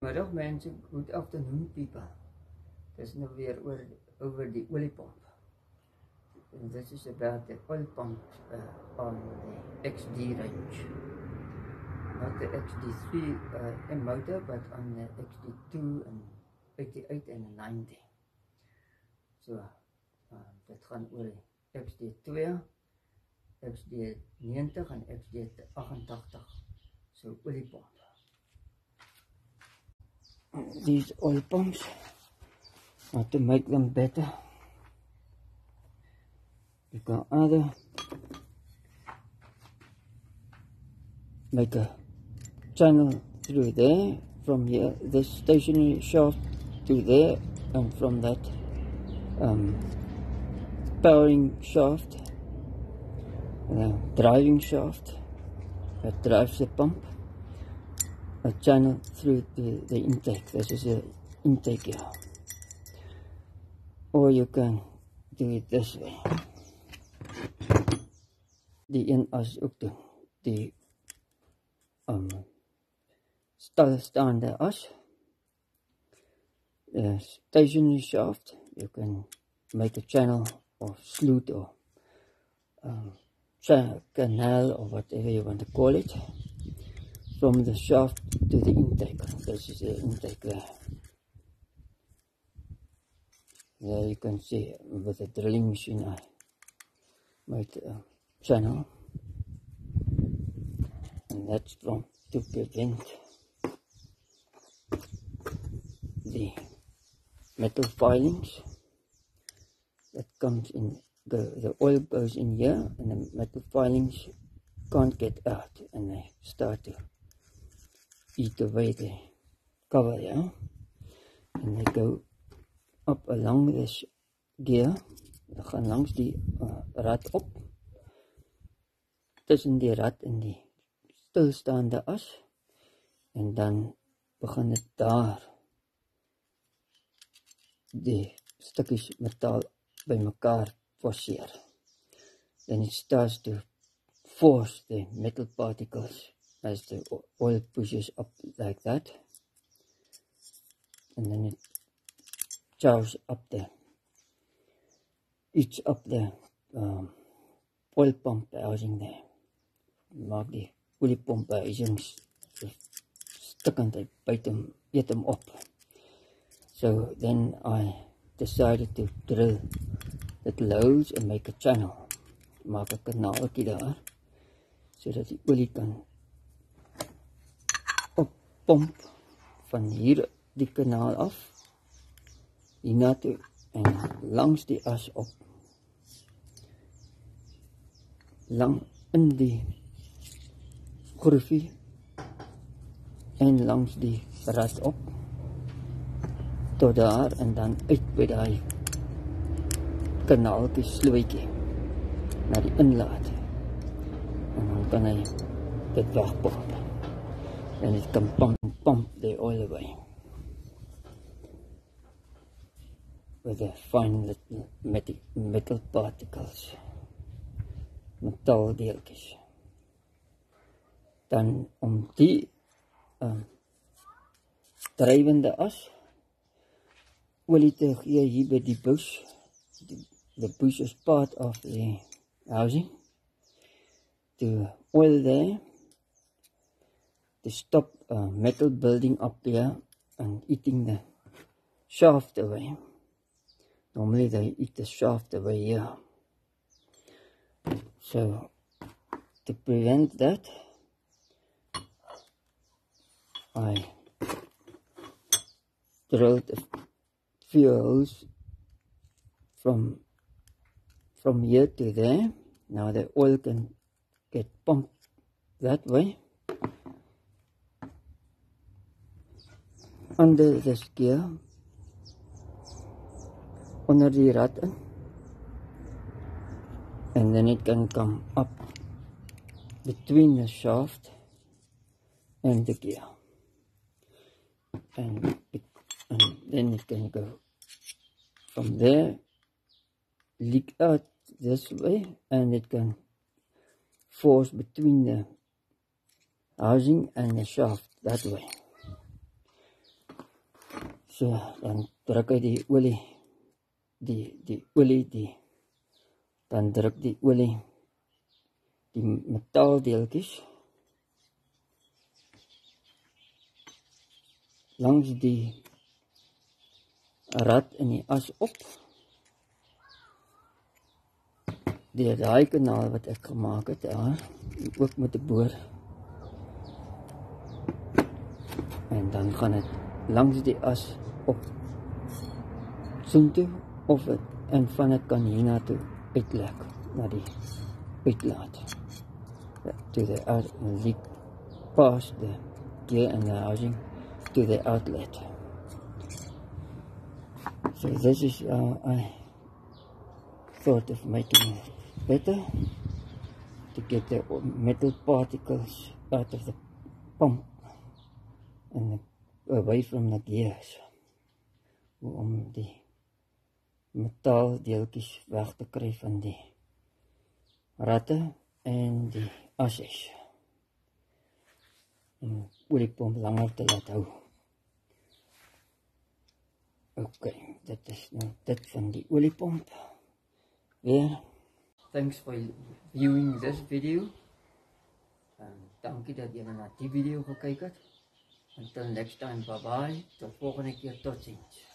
Middag mensen, good afternoon people. Het is nu weer over die oliepomp. This is about the oil pump on the XD range. Not the XD3 in motor, but on the XD2 and 88 and 90. So, dit gaan oor die XD2, XD90 en XD88. So, oliepomp. These oil pumps are to make them better. You can either make a channel through there, from here, this stationary shaft to there, and from that powering shaft, driving shaft that drives the pump, a channel through the intake. This is the intake here. Or you can do it this way. Die een as ook doen. Die stilstaande as. The stationary shaft, you can make a channel or sloot or canal or whatever you want to call it, from the shaft to the intake. This is the intake there. There you can see with the drilling machine I made a channel, and that's from to prevent the metal filings that comes in. The oil goes in here and the metal filings can't get out and they start to eat away the cover here, and they go up along this gear. They gaan langs die rad op, tussen die rad en die stilstaande as, en dan begin het daar die stukkies metaal by mekaar forceer. Then it starts to force the metal particles as the oil pushes up like that, and then it chows up each up the oil pump housing there. Maak die oliepomp housings stukkend, hy byt hom, eet hom op. So then I decided to drill little holes and make a channel. Maak 'n kanaaltjie daar, sodat die olie kan oppomp van hier die kanaal af, hierna toe en langs die as op, lang in die groefie en langs die rad op tot daar, en dan uit by daai kanaaltjie slootjie na die inlaat, en dan kan hy dit wegpomp en it can pump the oil away with the fine little metal particles, metaaldeeltjies. Dan om die drijvende as olie te gee hier by die bush. The bush is part of the housing, to oil there, to stop metal building up there and eating the shaft away. Normally they eat the shaft away here. So to prevent that, I drilled a few holes from here to there. Now the oil can get pumped that way under this gear, onder die rad in, and then it can come up between the shaft and the gear, and then it can go from there, leak out this way, and it can force between the housing and the shaft that way. So, dan druk hy die olie, die olie, dan druk die olie die metaaldeeltjies langs die rad in die as op. Deur daai kanaal wat ek gemaak het daar, ook met 'n boor. En dan gaan dit langs die as op soontoe of het, en van dit kan hiernatoe uitlek na die uitlaat. To the leak past the gear and the housing to the outlet. So this is I thought of making it better to get the metal particles out of the pump and away from the gears, om die metaaldeeltjies weg te kry van die ratte en die assies, en oliepomp langer te laat hou. Okay, dit is nou dit van die oliepomp. Weer. Thanks for viewing this video. Dankie dat julle na die video gekyk het. Until next time, bye bye. Tot volgende keer, tot ziens.